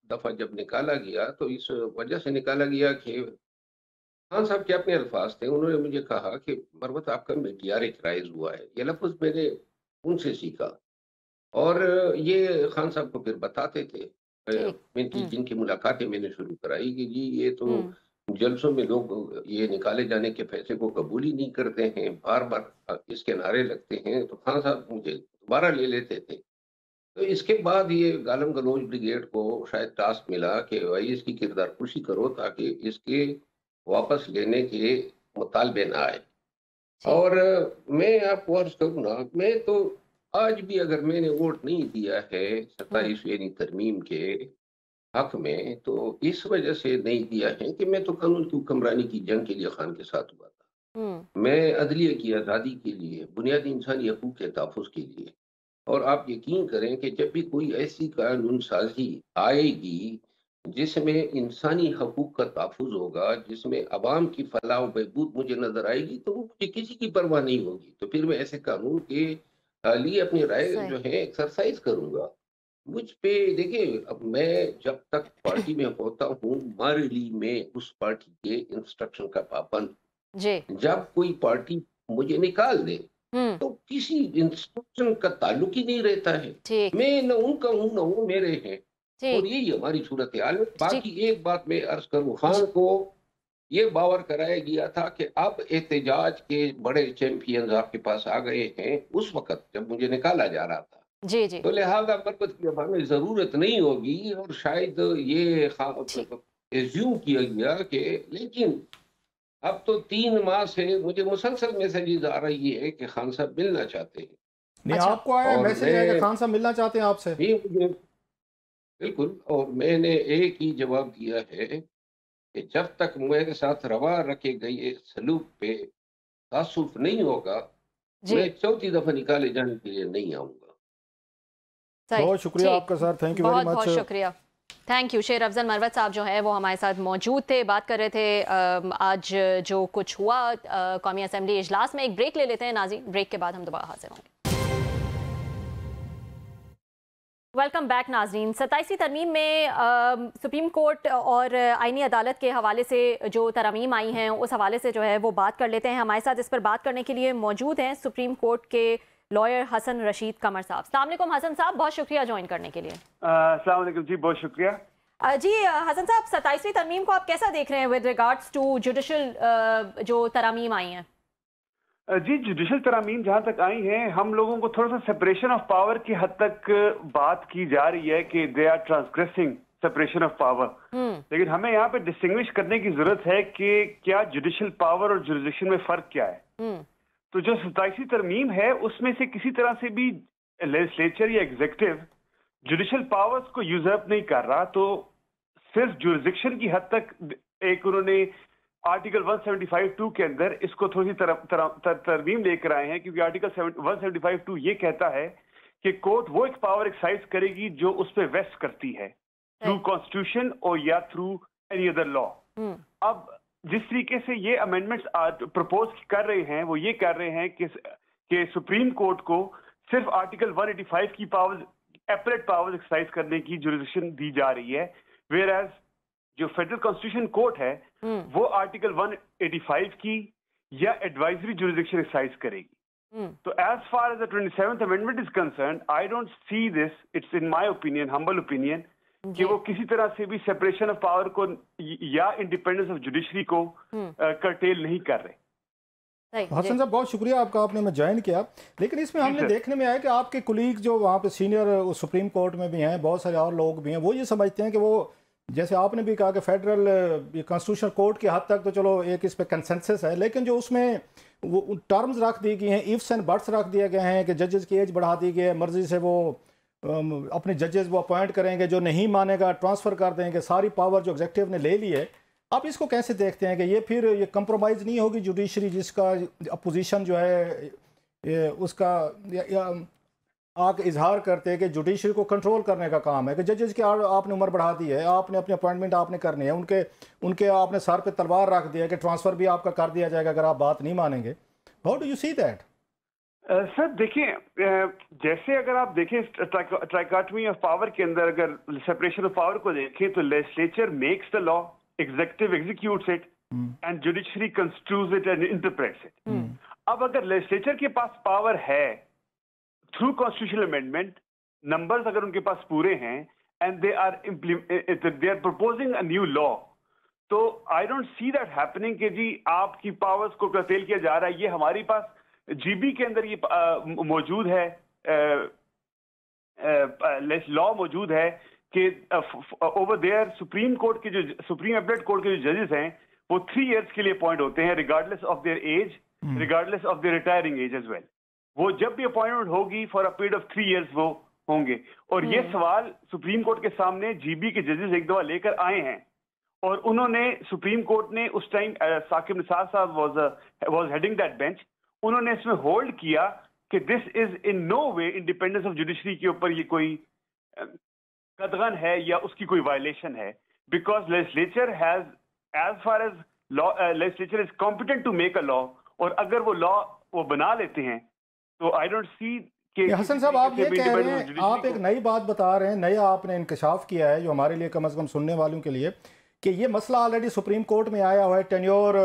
دفعہ جب نکالا گیا تو اس وجہ سے نکالا گیا کہ خان صاحب کے اپنے الفاظ تھے، انہوں نے مجھے کہا کہ مروت آپ کا میٹیارک رائز ہوا ہے، یہ لفظ میں نے ان سے سیکھا، اور یہ خان صاحب کو پھر بتاتے تھے، جن کی ملاقاتیں میں نے شروع کرائی کہ جی یہ تو جلسوں میں لوگ یہ نکالے جانے کے فیصلے کو قبول ہی نہیں کرتے ہیں، بار بار اس کے نعرے لگتے ہیں، تو خان صاحب مجھے دوبارہ لے لیتے تھے۔ تو اس کے بعد یہ گالم گلوچ بریگیڈ کو شاید ٹاسک ملا کہ بھائی اس کی کردار کشی کرو تاکہ اس کے واپس لینے کے مطالبے نہ آئے۔ اور میں آپ کو عرض کروں نا، میں تو آج بھی اگر میں نے ووٹ نہیں دیا ہے 27ویں ترمیم کے حق میں، تو اس وجہ سے نہیں دیا ہے کہ میں تو قانون کی حکمرانی کی جنگ کے لیے خان کے ساتھ ہوا تھا، میں عدلیہ کی آزادی کے لیے، بنیادی انسانی حقوق کے تحفظ کے لیے، اور آپ یقین کریں کہ جب بھی کوئی ایسی قانون سازی آئے گی جس میں انسانی حقوق کا تحفظ ہوگا، جس میں عوام کی فلاح و بہبود مجھے نظر آئے گی، تو مجھے کسی کی پرواہ نہیں ہوگی، تو پھر میں ایسے قانون کے لیے اپنی رائے جو ہے ایکسرسائز کروں گا۔ مجھ پہ دیکھیں، اب میں جب تک پارٹی میں ہوتا ہوں، مارلی میں اس پارٹی کے انسٹرکشن کا پابند، جب کوئی پارٹی مجھے نکال دے تو کسی انسٹرکشن کا تعلق ہی نہیں رہتا ہے، میں نہ ان کا ہوں نہ وہ میرے ہیں، اور یہی ہماری صورتحال ہے۔ باقی ایک بات میں عرض کروں، خان کو یہ باور کرایا گیا تھا کہ اب احتجاج کے بڑے چیمپئنز آپ کے پاس آ گئے ہیں، اس وقت جب مجھے نکالا جا رہا تھا، تو لہذا مربت کی اب ہمیں ضرورت نہیں ہوگی، اور شاید یہ ایزیوم کیا گیا کہ، لیکن اب تو 3 ماہ سے مجھے مسلسل میسیجز آ رہی ہے کہ خان صاحب ملنا چاہتے ہیں۔ نہیں، آپ کو آیا میسیج ہے کہ خان صاحب ملنا چاہتے ہیں آپ سے؟ بالکل، اور میں نے ایک ہی جواب دیا ہے کہ جب تک میرے ساتھ روا رکھے گئے سلوک پہ تعصب نہیں ہوگا، میں 4تھی دفعہ نکالے جانے کے لیے نہیں آؤں گا۔ بہت شکریہ آپ کا سر، تھینک یو ویری مچ۔ بہت شکریہ، تھینک یو۔ شیر افضل مروت صاحب جو ہے وہ ہمارے ساتھ موجود تھے، بات کر رہے تھے آج جو کچھ ہوا قومی اسمبلی اجلاس میں۔ ایک بریک لے لیتے ہیں ناظرین، بریک کے بعد ہم دوبارہ حاضر ہوں گے۔ ویلکم بیک ناظرین۔ 27ویں ترمیم میں سپریم کورٹ اور آئینی عدالت کے حوالے سے جو ترامیم آئی ہیں اس حوالے سے جو ہے وہ بات کر لیتے ہیں۔ ہمارے ساتھ اس پر بات کرنے کے لیے موجود ہیں سپریم کورٹ کے لائر حسن رشید قمر صاحب۔ السلام علیکم حسن صاحب، بہت شکریہ جوائن کرنے کے لیے۔ السلام علیکم جی، بہت شکریہ جی۔ حسن صاحب، 27ویں ترمیم کو آپ کیسا دیکھ رہے ہیں ود ریگارڈز ٹو جوڈیشل جو ترامیم آئی ہیں؟ جی، جوڈیشل ترامیم جہاں تک آئی ہیں، ہم لوگوں کو تھوڑا سا سپریشن آف پاور کی حد تک بات کی جا رہی ہے کہ they are transgressing separation of power, لیکن ہمیں یہاں پہ ڈسٹنگوش کرنے کی ضرورت ہے کہ کیا جوڈیشل پاور اور جوریسڈکشن میں فرق کیا ہے۔ تو جو 27ویں ترمیم ہے اس میں سے کسی طرح سے بھی لیجسلیچر یا ایگزیکٹو जुडिशल पावर्स को यूजर्प नहीं कर रहा, तो सिर्फ जुरिस्डिक्शन की हद तक एक उन्होंने आर्टिकल 175(2) के अंदर इसको थोड़ी तरमीम लेकर आए हैं, क्योंकि आर्टिकल 175(2) ये कहता है कि कोर्ट वो एक पावर एक्सरसाइज करेगी जो उस पर वेस्ट करती है थ्रू कॉन्स्टिट्यूशन और या थ्रू एनी अदर लॉ। अब जिस तरीके से ये अमेंडमेंट्स प्रपोज कर रहे हैं, वो ये कर रहे हैं कि सुप्रीम कोर्ट को सिर्फ आर्टिकल 185 की पावर्स, एपलेट पावर्स एक्सरसाइज करने की जुरिस्डिक्शन दी जा रही है, वेयर एज जो फेडरल कॉन्स्टिट्यूशन कोर्ट है वो आर्टिकल 185 की या एडवाइजरी जुरिस्डिक्शन एक्सरसाइज करेगी। तो as far as the 27th amendment is concerned, I don't see this, it's in my opinion, humble opinion, कि वो किसी तरह से भी सेपरेशन ऑफ पावर को या इंडिपेंडेंस ऑफ जुडिशरी को कर्टेल नहीं कर रहे। हसन साहब बहुत शुक्रिया आपका, आपने हमें ज्वाइन किया। लेकिन इसमें हमने देखने में आया कि आपके कुलीग जो वहाँ पे सीनियर सुप्रीम कोर्ट में भी हैं, बहुत सारे और लोग भी हैं, वो ये समझते हैं कि वो, जैसे आपने भी कहा कि फेडरल कॉन्स्टिट्यूशनल कोर्ट की हद तक तो चलो एक इस पे कंसेंसस है, लेकिन जो उसमें वो टर्म्स रख दी गई हैं, इफ्स एंड बट्स रख दिए गए हैं कि जजेस की एज बढ़ा दी गई है, मर्जी से वो अपने जजेस वो अपॉइंट करेंगे, जो नहीं मानेगा ट्रांसफ़र कर देंगे, सारी पावर जो एग्जेक्टिव ने ले ली है। आप इसको कैसे देखते हैं कि ये फिर ये कंप्रोमाइज़ नहीं होगी जुडिशरी, जिसका अपोजिशन जो है उसका आके इजहार करते हैं कि जुडिशरी को कंट्रोल करने का काम है, कि जजेस की आपने उम्र बढ़ा दी है, आपने अपनी अपॉइंटमेंट आपने करनी है, उनके आपने सर पे तलवार रख दिया कि ट्रांसफ़र भी आपका कर दिया जाएगा अगर आप बात नहीं मानेंगे। How do you see that? Sir देखिए, जैसे अगर आप देखें ट्राइकोटमी ऑफ पावर के अंदर अगर सेपरेशन ऑफ पावर को देखें तो legislature makes the law, executive executes it and judiciary construes it and interprets it. अब अगर लेजिस्लेचर के पास पावर है थ्रू कॉन्स्टिट्यूशनल अमेंडमेंट, नंबर्स अगर उनके पास पूरे हैं and they are proposing a new law, तो I don't see that happening कि जी आपकी पावर्स को कर्टेल किया जा रहा है। ये हमारे पास जीबी के अंदर ये मौजूद है, लॉ मौजूद है कि ओवर देयर सुप्रीम कोर्ट के जो सुप्रीम एपलेट कोर्ट के जो जजेस हैं वो 3 इयर्स के लिए अपॉइंट होते हैं, regardless of their age, regardless of their retiring age as well. वो जब भी अपॉइंटमेंट होगी for a period of 3 years वो होंगे। और ये सवाल सुप्रीम कोर्ट के सामने जीबी के जजेस एक दफा लेकर आए हैं, और उन्होंने सुप्रीम कोर्ट ने उस टाइम साकिब निसार साहब वाज हेडिंग दैट बेंच, उन्होंने इसमें होल्ड किया कि this is in no way independence of judiciary के ऊपर ये कोई कदगन है या उसकी कोई वायलेशन है, because legislature has as far as law, legislature is competent to make a law, और अगर वो लॉ वो बना लेते हैं तो आई डोंट सी कि हसन साहब आप ये कह रहे हैं, आप एक नई बात बता रहे हैं, नया आपने इंकशाफ किया है जो हमारे लिए कम से कम सुनने वालों के लिए, कि ये मसला ऑलरेडी सुप्रीम कोर्ट में आया हुआ है टेन्योर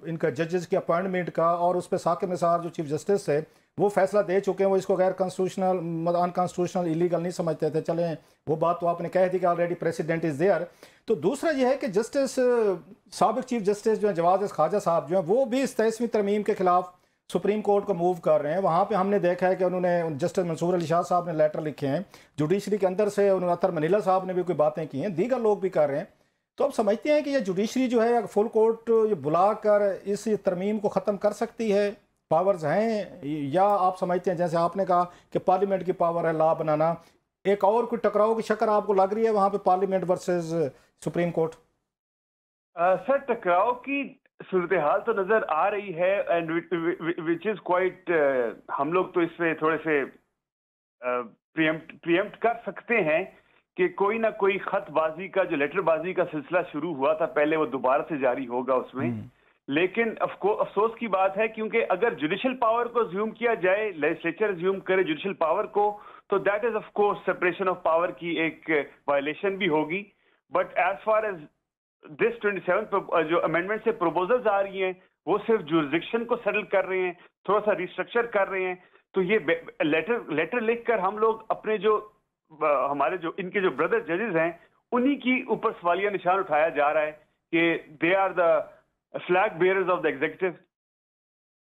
इनका जजेस की अपॉइंटमेंट का, और उस पर साकिब निसार जो चीफ जस्टिस है वो फैसला दे चुके हैं, वो इसको गैर कॉन्स्टिट्यूशनल अनकॉन्स्टिट्यूशनल इलीगल नहीं समझते थे। चलें वो बात तो आपने कह दी कि ऑलरेडी प्रेसिडेंट इज़ देयर। तो दूसरा ये है कि जस्टिस साबिक चीफ जस्टिस जो है जवाद ख्वाजा साहब जो हैं वो भी इस 23वीं तरमीम के खिलाफ सुप्रीम कोर्ट को मूव कर रहे हैं। वहाँ पे हमने देखा है कि उन्होंने जस्टिस मंसूर अली शाह साहब ने लेटर लिखे हैं, जुडिशरी के अंदर से उन्होंने अतर मनीला साहब ने भी कोई बातें की हैं, दीगर लोग भी कर रहे हैं। तो आप समझते हैं कि ये जुडिशरी जो है फुल कोर्ट ये बुलाकर इस तरमीम को ख़त्म कर सकती है, पावर्स हैं, या आप समझते हैं जैसे आपने कहा कि पार्लियामेंट की पावर है लॉ बनाना, एक और कोई टकराव की शक्ल आपको लग रही है वहाँ पे parliament versus supreme court? Sir टकराव की सूरत हाल तो नजर आ रही है, एंड विच इज क्वाइट, हम लोग तो इसमें थोड़े से प्रीएम्प्ट कर सकते हैं कि कोई ना कोई खतबाजी का जो लेटरबाजी का सिलसिला शुरू हुआ था पहले वो दोबारा से जारी होगा उसमें। लेकिन अफसोस की बात है क्योंकि अगर जुडिशल पावर को ज्यूम किया जाए, लेजिस्लेचर ज्यूम करे जुडिशल पावर को, तो that is of course separation of power की एक वायलेशन भी होगी। But as far as this 27 जो अमेंडमेंट से प्रपोजल्स आ रही हैं वो सिर्फ जुरिस्डिक्शन को सेटल कर रहे हैं, थोड़ा सा रिस्ट्रक्चर कर रहे हैं। तो ये लेटर लिखकर हम लोग अपने जो हमारे जो इनके जो ब्रदर जजेस हैं उन्हीं की ऊपर सवालिया निशान उठाया जा रहा है कि they are the flag bearers of the executive.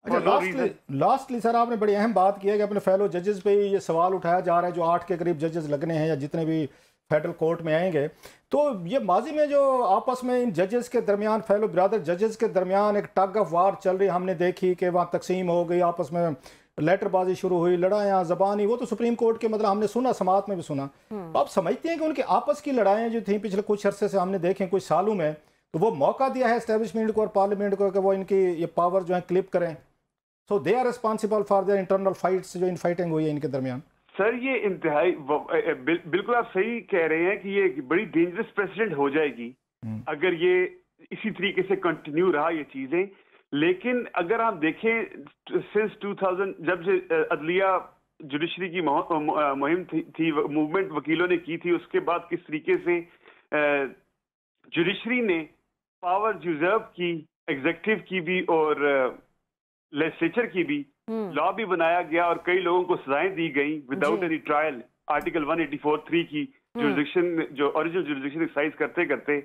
अच्छा, लास्टली सर आपने बड़ी अहम बात की है कि अपने फेलो जजेस पे ये सवाल उठाया जा रहा है, जो 8 के करीब जजेस लगने हैं या जितने भी फेडरल कोर्ट में आएंगे। तो ये माजी में जो आपस में इन जजेस के दरमियान, फेलो ब्रदर जजेस के दरमियान एक टग ऑफ वार चल रही हमने देखी कि वहाँ तकसीम हो गई, आपस में लेटर बाजी शुरू हुई, लड़ाइयाँ ज़बानी, वो तो सुप्रीम कोर्ट के मतलब हमने सुना, समाअत में भी सुना। तो आप समझते हैं कि उनकी आपस की लड़ाइयाँ जो थी पिछले कुछ अरसे से हमने देखें कुछ सालों में, तो वो मौका दिया है एस्टेब्लिशमेंट को और पार्लियामेंट को कि वो इनकी ये पावर जो है क्लिप करें। So they are responsible for their internal fights जो इन फाइटिंग हुई है इनके दरमियान। सर ये इंतहाई बिल्कुल आप सही कह रहे हैं कि ये बड़ी डेंजरस प्रेसिडेंट हो जाएगी अगर ये इसी तरीके से कंटिन्यू रहा ये चीजें। लेकिन अगर आप देखें सिंस 2000 जब से अदलिया जुडिशरी की मुहिम थी मूवमेंट वकीलों ने की थी, उसके बाद किस तरीके से जुडिशरी ने पावर यूजर्व की, एग्जीक्यूटिव की भी और लेजिस्लेचर की भी, लॉ भी बनाया गया और कई लोगों को सजाएं दी गई विदाउट एनी ट्रायल, आर्टिकल 184(3) की जुरिसडिक्शन जो ओरिजिनल जुरिसडिक्शन एक्सरसाइज करते करते।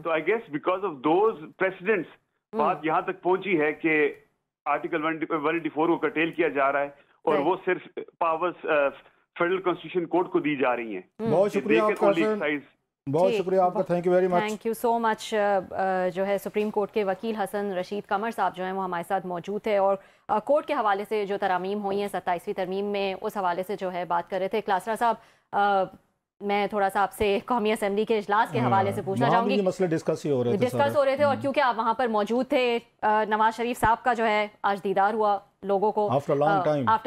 तो I guess because of those precedents बात यहाँ तक पहुंची है कि आर्टिकल 184 को कर्टेल किया जा रहा है और वो सिर्फ पावर्स फेडरल कॉन्स्टिट्यूशन कोर्ट को दी जा रही हैं। बहुत शुक्रिया आपका, बहुत शुक्रिया आपका, thank you very much. Thank you so much. जो है सुप्रीम कोर्ट के वकील हसन रशीद कमर साहब जो हैं वो हमारे साथ मौजूद थे और कोर्ट के हवाले से जो तरामीम हुई हैं 27वीं तरमीम में, उस हवाले से जो है बात कर रहे थे। क्लासरा साहब, मैं थोड़ा सा आपसे कौमी असेंबली के इजलास के हवाले से पूछना चाहूँगी। मसले डिस्कस हो रहे थे और क्योंकि आप वहाँ पर मौजूद थे, नवाज शरीफ साहब का जो है आज दीदार हुआ लोगों को after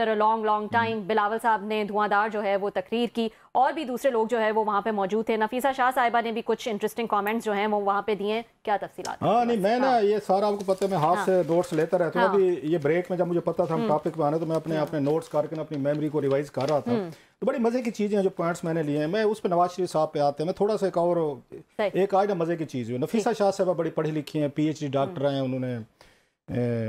a long time. Bilawal साहब ने धुआंधार जो है वो तकरीर की और भी दूसरे लोग जो है वो वहाँ पे मौजूद थे। नफीसा शाह साहिबा ने भी कुछ इंटरेस्टिंग कमेंट्स जो हैं वो वहाँ पे दिए। क्या तफसीलात? हाँ नहीं, मैं ना ये सारा आपको पता है, मैं हाथ से नोट्स लेता रहता हूँ। अभी ये ब्रेक में जब मुझे पता था हम टॉपिक पे आने, तो मैं अपने नोट्स करके अपनी मेमोरी को रिवाइज कर रहा था। तो बड़ी मजे की चीजें हैं जो पॉइंट्स मैंने लिए हैं। मैं उस पर नवाज शरीफ साहब पे आते हैं, मैं थोड़ा सा एक आज मजे की चीज हुई। नफीसा शाह साहबा बड़ी पढ़ी लिखी हैं, PhD डॉक्टर हैं उन्होंने,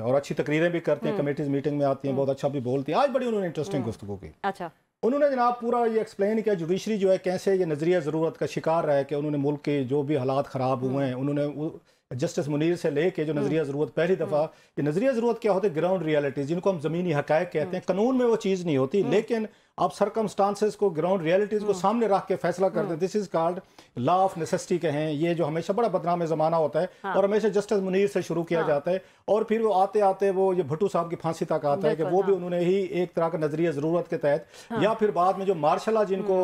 और अच्छी तकरीरें भी करते हैं, कमेटीज मीटिंग में आती हैं, बहुत अच्छा भी बोलती हैं। आज बड़ी उन्होंने इंटरेस्टिंग गुफ्तगू की। अच्छा, उन्होंने जनाब पूरा ये एक्सप्लेन किया जुडिशरी जो है कैसे ये नजरिया ज़रूरत का शिकार रहा है, कि उन्होंने मुल्क के जो भी हालात ख़राब हुए हैं, उन्होंने जस्टिस मुनीर से लेके जो नजरिया ज़रूरत, पहली दफ़ा ये नजरिया ज़रूरत क्या होते हैं, ग्राउंड रियलिटीज़ जिनको हम ज़मीनी हक़ाइक़ कहते हैं। कानून में वो चीज़ नहीं होती, लेकिन आप सरकमस्टांसेस को, ग्राउंड रियलिटीज़ को सामने रख के फैसला करते हैं। This is called law of necessity कहें, ये जो हमेशा बड़ा बदनाम ज़माना होता है और हमेशा जस्टिस मुनीर से शुरू किया जाता है और फिर वो आते आते वो ये भुट्टो साहब की फांसी तक आता है कि वो भी उन्होंने ही एक तरह का नजरिया ज़रूरत के तहत, या फिर बाद में जो मार्शल जिनको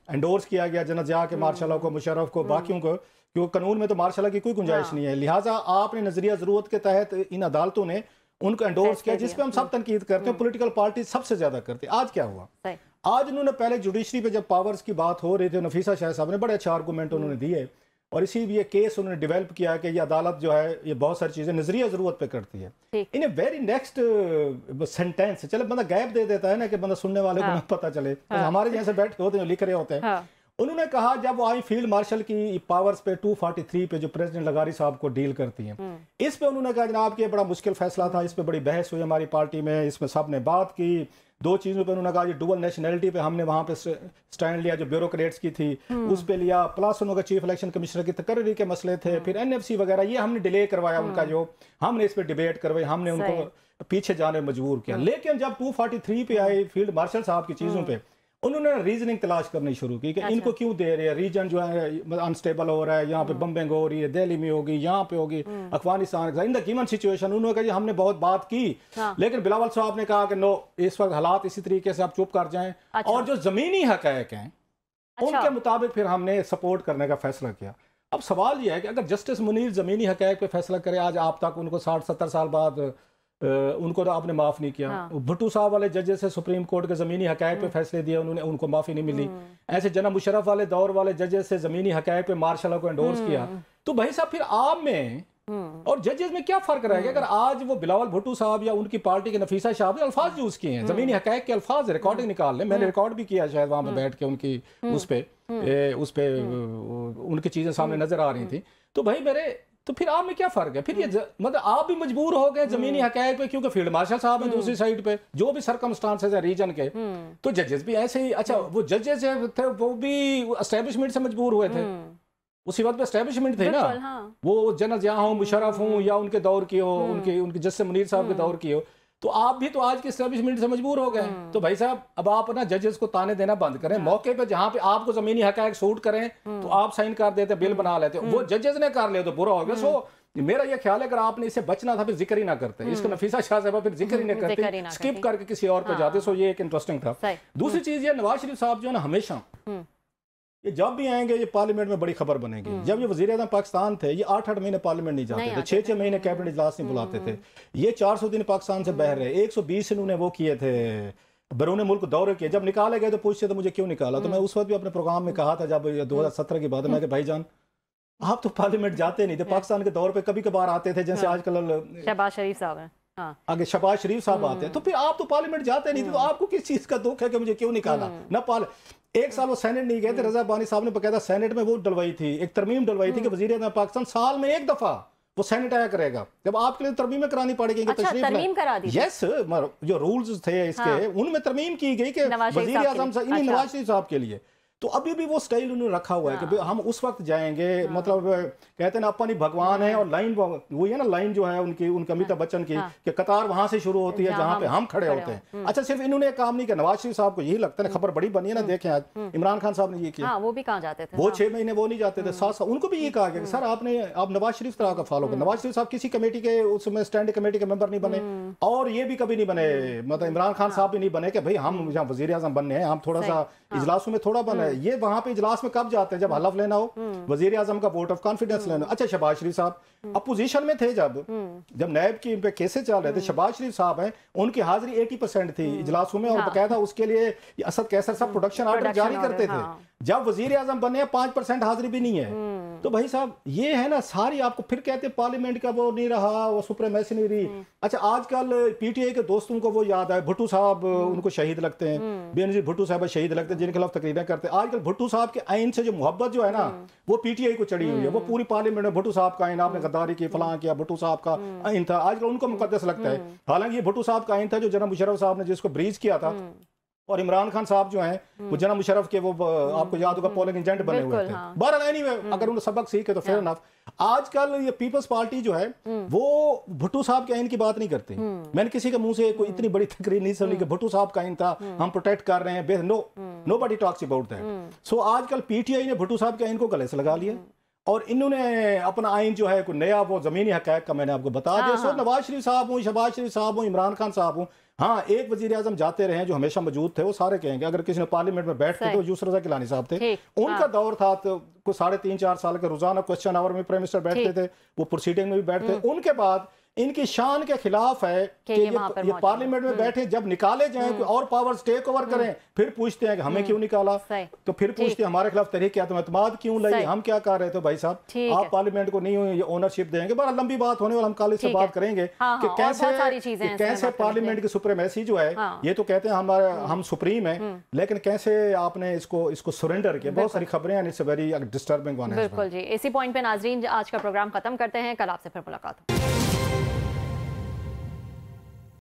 एंडोर्स किया गया, जनरल ज़िया के मार्शल को, मुशर्रफ को, बाकियों को, क्योंकि कानून में तो मार्शल की कोई गुंजाइश नहीं है, लिहाजा आपने नजरिया ज़रूरत के तहत इन अदालतों ने उनको एंडोर्स किया, जिस पे हम सब तनकीद करते हैं, पॉलिटिकल पार्टी सबसे ज्यादा करती है। आज क्या हुआ, आज उन्होंने पहले जुडिशरी पे जब पावर्स की बात हो रही थी, नफीसा शाह साहब ने बड़े अच्छे आर्गूमेंट उन्होंने दिए और इसी भी ये केस उन्होंने डेवलप किया कि ये अदालत जो है ये बहुत सारी चीजें नजरिया जरूरत पे करती है। इन ए वेरी नेक्स्ट सेंटेंस, चले बंदा गैप दे देता है ना कि बंदा सुनने वाले को ना पता चले, हमारे जैसे बैठे होते हैं लिख रहे होते हैं। उन्होंने कहा जब वो आई फील्ड मार्शल की पावर्स पे 243 पे जो प्रेसिडेंट लगारी साहब को डील करती हैं, इस पे उन्होंने कहा जनाब कि बड़ा मुश्किल फैसला था, इस पे बड़ी बहस हुई हमारी पार्टी में, इसमें सब ने बात की। दो चीज़ों पे उन्होंने कहा ये डुअल नेशनैलिटी पे हमने वहाँ पे स्टैंड लिया जो ब्यूरोक्रेट्स की थी उस पे लिया, प्लस उन्होंने चीफ इलेक्शन कमिश्नर की तकर्री के मसले थे, फिर NFC वगैरह ये हमने डिले करवाया उनका, जो हमने इस पे डिबेट करवाई, हमने उनको पीछे जाने मजबूर किया। लेकिन जब 243 पे आए फील्ड मार्शल साहब की चीज़ों पे, उन्होंने रीजनिंग तलाश करनी शुरू की कि इनको क्यों दे रहे हैं, रीजन जो है अनस्टेबल हो रहा है, यहाँ पे बम्बिंग हो रही है, दिल्ली में होगी, यहाँ पे होगी, Afghanistan, in the given situation. उन्होंने कहा हमने बहुत बात की, लेकिन बिलावल साहब ने कहा कि नो, इस वक्त हालात इसी तरीके से आप चुप कर जाएं, और जो जमीनी हक़ाइक़ हैं उनके मुताबिक फिर हमने सपोर्ट करने का फैसला किया। अब सवाल यह है कि अगर जस्टिस मुनीर जमीनी हक़ाइक़ पे फैसला करे, आज आप तक उनको 60-70 साल बाद उनको तो आपने माफ नहीं किया। भुट्टो साहब वाले जजेस से सुप्रीम कोर्ट के जमीनी हक़ाइक़ पे फैसले दिए, उन्होंने उनको माफी नहीं मिली। ऐसे जनाब मुशर्रफ वाले दौर वाले जजेस से जमीनी हक़ाइक़ पे मार्शल को एंडोर्स किया। तो भाई साहब फिर आप में और जजेस में क्या फर्क रहेगा? अगर आज वो बिलावल भुट्टो साहब या उनकी पार्टी के नफीसा शाह ने अल्फाज यूज किए हैं, जमीनी हक़ाइक़ के अल्फाज, रिकॉर्डिंग निकाल लें, मैंने रिकॉर्ड भी किया शायद वहां पर बैठ के, उनकी उस पे उनकी चीजें सामने नजर आ रही थी। तो भाई मेरे, तो फिर आप में क्या फर्क है? फिर ये मतलब आप भी मजबूर हो गए जमीनी हक़ाइक़ पे, क्योंकि फील्ड मार्शल साहब हैं दूसरी साइड पे, जो भी सरकमस्टांसेस है रीजन के, तो जजेस भी ऐसे ही। अच्छा, वो जजेस थे वो भी एस्टेब्लिशमेंट से मजबूर हुए थे, उसी वक्त पे एस्टेब्लिशमेंट थे ना, वो जनरल ज़िया हो, मुशर्रफ हो, या उनके दौर की हो, उनके जस्टिस मुनीर साहब के दौर की हो, तो आप भी तो आज की एस्टेब्लिशमेंट से मजबूर हो गए। तो भाई साहब अब आप ना जजेस को ताने देना बंद करें, मौके पे जहां पे आपको जमीनी हक़ सूट करें तो आप साइन कर देते, बिल बना लेते, वो जजेस ने कर लिया तो बुरा हो गया। सो मेरा ये ख्याल है अगर आपने इससे बचना था फिर जिक्र ही ना करते, इसको नफीसा शाह साहबा फिर जिक्र ही ना करते, स्किप करके किसी और पे जाते। सो ये एक इंटरेस्टिंग था। दूसरी चीज ये नवाज शरीफ साहब जो है ना हमेशा ये जब भी आएंगे ये पार्लियामेंट में बड़ी खबर बनेगी। जब ये वजीर आज़म पाकिस्तान थे ये 8-8 महीने पार्लियामेंट नहीं जाते थे, 6-6 महीने कैबिनेट इजलास नहीं बुलाते थे। ये 400 दिन पाकिस्तान से बह रहे, 120 इन्होंने वो किए थे, बैरून मुल्क दौरे किए। जब निकाले गए तो पूछते तो मुझे क्यों निकाला, तो मैं उस वक्त भी अपने प्रोग्राम में कहा था जब 2017 की बात है, मैं भाईजान आप तो पार्लियामेंट जाते नहीं थे, पाकिस्तान के दौर पे कभी कभार आते थे, जैसे आजकल शहबाज शरीफ साहब हैं, आगे शहबाज शरीफ साहब आते हैं, तो फिर आप तो पार्लियामेंट जाते नहीं थे, तो आपको किस चीज का दुख है कि मुझे क्यों निकाला ना। एक साल वो सेनेट नहीं गए थे, रजा बानी साहब ने बकायदा सेनेट में वो डलवाई थी, एक तरमीम डलवाई थी कि वजीर आज़म पाकिस्तान साल में एक दफा वो सेनेट आया करेगा, जब आपके लिए तरमीमें करानी पड़ेगी। अच्छा, तरमीम करा दी। यस, जो रूल्स थे इसके उनमें तरमीम की गई कि वजीर आज़म नवाज शरीफ साहब के लिए। तो अभी भी वो स्टाइल उन्होंने रखा हुआ है कि हम उस वक्त जाएंगे, मतलब कहते हैं ना अपन ही भगवान है, और लाइन वही है ना, लाइन जो है उनकी अमिताभ बच्चन की कि कतार वहां से शुरू होती है जहां पे हम खड़े होते हैं। अच्छा, सिर्फ इन्होंने काम नहीं किया, नवाज शरीफ साहब को यही लगता है, खबर बड़ी बनी है ना, देखें आज इमरान खान साहब ने ये किया, वो भी कहाँ जाते थे, वो 6 महीने वो नहीं जाते थे, 7 उनको भी ये कहा गया सर आप नवाज शरीफ तरह का फॉलो करें। नवाज शरीफ साहब किसी कमेटी के उसमें स्टैंडिंग कमेटी के मेंबर नहीं बने, और ये भी कभी नहीं बने, मतलब इमरान खान साहब भी नहीं बने कि भाई हम जहाँ वजीर आज़म बनने हैं, हम थोड़ा सा इजलासों में थोड़ा बने। ये वहां पे इजलास में कब जाते हैं, जब हलफ लेना हो, वजीर आज़म का वोट ऑफ कॉन्फिडेंस लेना। अच्छा, शहबाज शरीफ साहब अपोजिशन में थे जब नैब की पे केसेस चल रहे थे, शहबाज शरीफ साहब हैं उनकी हाजिरी 80% थी इजलासों में, और बकायदा उसके लिए असद कैसर साहब प्रोडक्शन ऑर्डर जारी करते थे। जब वजीर आज़म बने 5% हाजिरी भी नहीं है। तो भाई साहब ये है ना सारी, आपको फिर कहते हैं पार्लियामेंट का वो नहीं रहा, वो सुप्रीमेसी नहीं रही। अच्छा, आजकल पीटीआई के दोस्तों को वो याद है, भुट्टो साहब उनको शहीद लगते हैं, बेनजीर भुट्टो साहब शहीद लगते हैं, जिनके खिलाफ तकरीरें करते हैं। आजकल भुट्टो साहब के आइन से जो मोहब्बत जो है ना वो पीटीआई को चढ़ी हुई है, वो पूरी पार्लियामेंट में भुट्टो साहब का आइन, आपने गद्दारी की, फलां किया, भुट्टो साहब का आइन था, आजकल उनको मुकद्दस लगता है। हालांकि ये भुट्टो साहब का आइन था जो जनाब मुशर्रफ साहब ने जिसको ब्रीच किया था, और इमरान खान साहब जो हैं वो जनाब मुशर्रफ के वो आपको याद होगा पोलिंग एजेंट बने हुए थे। बहरहाल एनीवे, अगर उन्हें सबक सीखे तो फेयर इनफ। आजकल ये पीपल्स पार्टी जो है वो भुट्टो साहब के आइन की बात नहीं करती। मैंने किसी के मुंह से कोई इतनी बड़ी तकरीर नहीं सुनी कि भुट्टो साहब का आइन था, हम प्रोटेक्ट कर रहे हैं, नोबडी टॉक्स अबाउट दैट। सो आजकल पीटीआई ने भुट्टो साहब के आइन को गले से लगा लिया, और इन्होंने अपना आइन जो है कोई नया वो जमीनी हक़ का मैंने आपको बता दिया। सो नवाज शरीफ साहब हूँ, शहबाज शरीफ साहब हूँ, इमरान खान साहब हूँ, हाँ एक वजीर आज़म जाते रहे जो हमेशा मौजूद थे, वो सारे कहेंगे। अगर किसी ने पार्लियामेंट में बैठते तो यूसुफ रज़ा गिलानी साहब थे, उनका दौर था तो कुछ 3.5-4 साल के रोजाना क्वेश्चन आवर में प्राइम मिनिस्टर बैठते थे, वो प्रोसीडिंग में भी बैठते। उनके बाद इनकी शान के खिलाफ है कि ये पार्लियामेंट में बैठे, जब निकाले जाएं कोई और पावर्स टेक ओवर करें, फिर पूछते हैं कि हमें क्यों निकाला, तो फिर पूछते हैं हमारे खिलाफ तहरीक एतमाद क्यों लाई, हम क्या कर रहे थे। भाई साहब आप पार्लियामेंट को नहीं ये ओनरशिप देंगे, बड़ा लंबी बात होने वाला, हम कल इससे बात करेंगे कि कैसे पार्लियामेंट की सुप्रीमेसी जो है, ये तो कहते हैं हम सुप्रीम है, लेकिन कैसे आपने इसको सरेंडर किया। बहुत सारी खबरें हैं, इट्स वेरी डिस्टर्बिंग वन। बिल्कुल जी, इसी पॉइंट पे नाजरीन आज का प्रोग्राम खत्म करते हैं, कल आपसे फिर मुलाकात।